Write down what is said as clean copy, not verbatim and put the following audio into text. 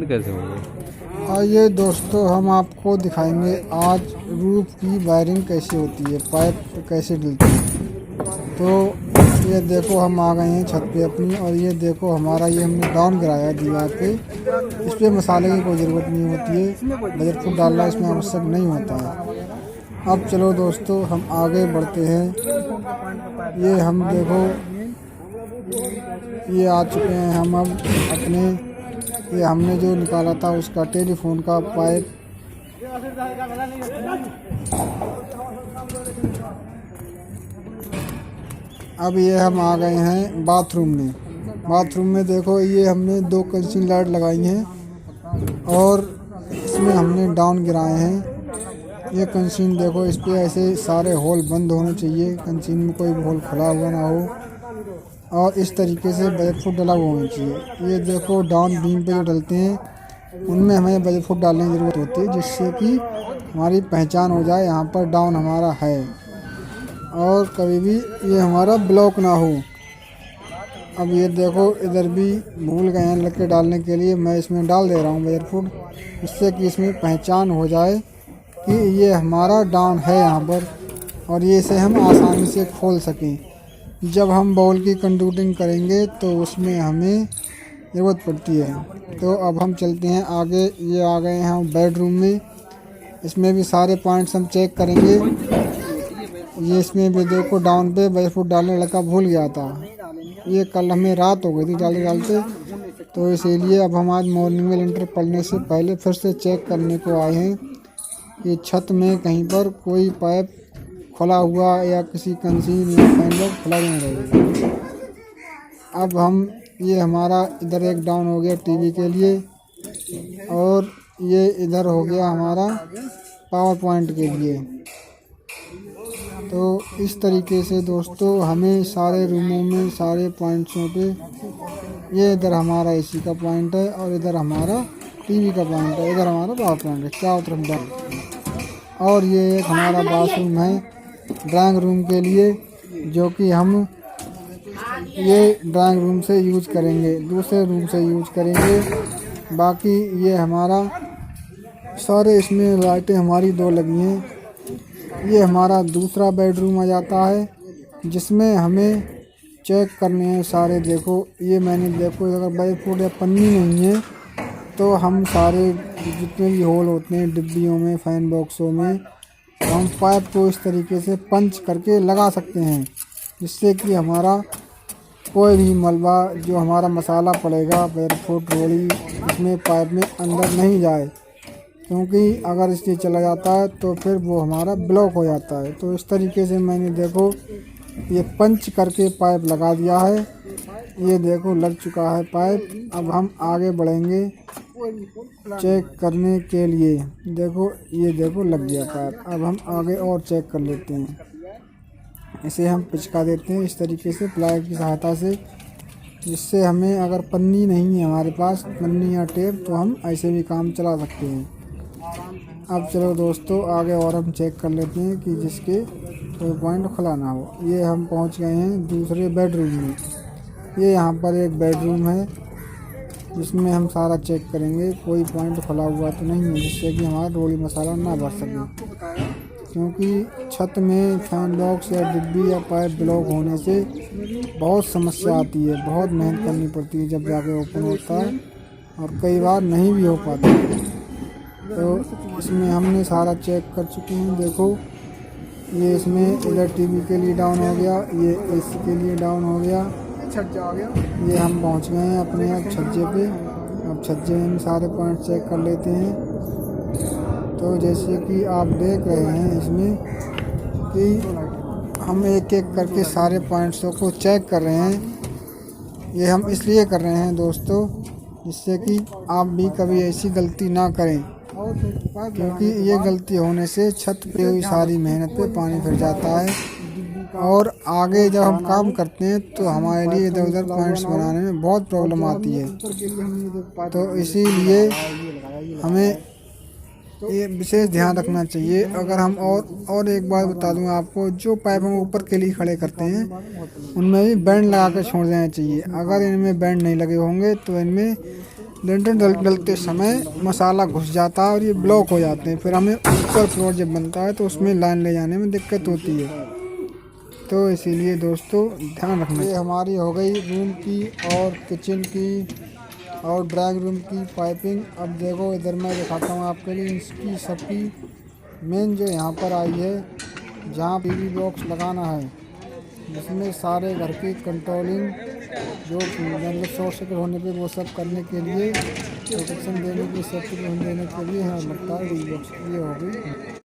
कैसे होंगे? आइए दोस्तों, हम आपको दिखाएंगे आज रूफ की वायरिंग कैसे होती है, पाइप कैसे डलती है। तो ये देखो, हम आ गए हैं छत पे अपनी, और ये देखो हमारा ये हमने डाउन गिराया दीवार पे। इस पर मसाले की कोई ज़रूरत नहीं होती है, बजरफुट डालना इसमें आवश्यक नहीं होता है। अब चलो दोस्तों, हम आगे बढ़ते हैं। ये हम देखो, ये आ चुके हैं हम अब अपने, ये हमने जो निकाला था उसका टेलीफोन का पाइप। अब ये हम आ गए हैं बाथरूम में। बाथरूम में देखो, ये हमने 2 कंसील लाइट लगाई हैं और इसमें हमने डाउन गिराए हैं। ये कंसील देखो, इस पे ऐसे सारे होल बंद होने चाहिए, कंसील में कोई भी होल खुला हुआ ना हो, और इस तरीके से बजरफुट डला हुआ होना चाहिए। ये देखो, डाउन बीम पे जो डलते हैं उनमें हमें बजरफुट डालने की ज़रूरत होती है, जिससे कि हमारी पहचान हो जाए यहाँ पर डाउन हमारा है और कभी भी ये हमारा ब्लॉक ना हो। अब ये देखो, इधर भी भूल गए हैं लड़के डालने के लिए, मैं इसमें डाल दे रहा हूँ बजरफुट, जिससे कि इसमें पहचान हो जाए कि ये हमारा डाउन है यहाँ पर, और ये इसे हम आसानी से खोल सकें। जब हम बॉल की कंडक्टिंग करेंगे तो उसमें हमें ज़रूरत पड़ती है। तो अब हम चलते हैं आगे। ये आ गए हैं हम बेडरूम में। इसमें भी सारे पॉइंट्स हम चेक करेंगे। ये इसमें भी देखो, डाउन पे बजरफुट डालने लड़का भूल गया था। ये कल हमें रात हो गई थी डालते डालते, तो इसीलिए अब हम आज मॉर्निंग में लेंटर पड़ने से पहले फिर से चेक करने को आए हैं कि छत में कहीं पर कोई पाइप खुला हुआ या किसी कंसील या फैन बॉक्स खुला नहीं रहेगा। अब हम, ये हमारा इधर एक डाउन हो गया टीवी के लिए, और ये इधर हो गया हमारा पावर पॉइंट के लिए। तो इस तरीके से दोस्तों हमें सारे रूमों में सारे पॉइंट्सों पे, ये इधर हमारा एसी का पॉइंट है और इधर हमारा टीवी का पॉइंट है, इधर हमारा पावर पॉइंट है, चारों तरफ डाउन। और ये एक हमारा बाथरूम है ड्राइंग रूम के लिए, जो कि हम ये ड्राइंग रूम से यूज करेंगे, दूसरे रूम से यूज करेंगे। बाकी ये हमारा सारे, इसमें लाइटें हमारी 2 लगी हैं। ये हमारा दूसरा बेडरूम आ जाता है, जिसमें हमें चेक करने हैं सारे। देखो, ये मैंने देखो, अगर बजरफुट या पन्नी नहीं है तो हम सारे जितने भी होल होते हैं डिब्बियों में, फैन बॉक्सों में, हम पाइप को इस तरीके से पंच करके लगा सकते हैं, जिससे कि हमारा कोई भी मलबा, जो हमारा मसाला पड़ेगा बजरफुट रोड़ी, इसमें पाइप में अंदर नहीं जाए, क्योंकि अगर इससे चला जाता है तो फिर वो हमारा ब्लॉक हो जाता है। तो इस तरीके से मैंने देखो ये पंच करके पाइप लगा दिया है। ये देखो, लग चुका है पाइप। अब हम आगे बढ़ेंगे चेक करने के लिए। देखो, ये देखो, लग गया पाइप। अब हम आगे और चेक कर लेते हैं। इसे हम पिचका देते हैं इस तरीके से प्लाई की सहायता से, जिससे हमें, अगर पन्नी नहीं है हमारे पास, पन्नी या टेप, तो हम ऐसे भी काम चला सकते हैं। अब चलो दोस्तों, आगे और हम चेक कर लेते हैं कि जिसके कोई पॉइंट खुला ना हो। ये हम पहुंच गए हैं दूसरे बेडरूम में। ये यहाँ पर एक बेडरूम है, जिसमें हम सारा चेक करेंगे कोई पॉइंट खुला हुआ तो नहीं है, जिससे कि हमारा रोड़ी मसाला ना बढ़ सके। क्योंकि छत में फैन बॉक्स या डिब्बी या पाइप ब्लॉक होने से बहुत समस्या आती है, बहुत मेहनत करनी पड़ती है जब जाके ओपन होता है, और कई बार नहीं भी हो पाता। तो इसमें हमने सारा चेक कर चुके हैं। देखो, ये इसमें इधर टीवी के लिए डाउन हो गया, ये एसी के लिए डाउन हो गया, छज्जा आ गया। ये हम पहुंच गए हैं अपने अब छज्जे पे। अब छज्जे में सारे पॉइंट चेक कर लेते हैं। तो जैसे कि आप देख रहे हैं इसमें कि हम एक एक करके सारे पॉइंट्सों को चेक कर रहे हैं। ये हम इसलिए कर रहे हैं दोस्तों, जिससे कि आप भी कभी ऐसी गलती ना करें, क्योंकि ये गलती होने से छत पे हुई सारी मेहनत पे पानी फिर जाता है, और आगे जब हम काम करते हैं तो हमारे लिए इधर उधर पॉइंट्स बनाने में बहुत प्रॉब्लम आती है। तो इसीलिए हमें ये विशेष ध्यान रखना चाहिए। अगर हम और एक बात बता दूं आपको, जो पाइप हम ऊपर के लिए खड़े करते हैं उनमें भी बैंड लगा कर छोड़ देना चाहिए। अगर इनमें बैंड नहीं लगे होंगे तो इनमें लेंटर डलते समय मसाला घुस जाता है और ये ब्लॉक हो जाते हैं। फिर हमें ऊपर फ्लोर जब बनता है तो उसमें लाइन ले जाने में दिक्कत होती है, तो इसीलिए दोस्तों ध्यान रखना। ये हमारी हो गई रूम की और किचन की और ड्राइंग रूम की पाइपिंग। अब देखो इधर मैं दिखाता हूँ आपके लिए इसकी सबकी मेन जो यहाँ पर आई है, जहाँ पीवी बॉक्स लगाना है, जिसमें सारे घर की कंट्रोलिंग जो मतलब शॉर्ट सर्किट होने पे वो सब करने के लिए प्रोटेक्शन देने की, सेफ्टी देने के लिए हमें लगता है डी बॉक्स ये हो गई।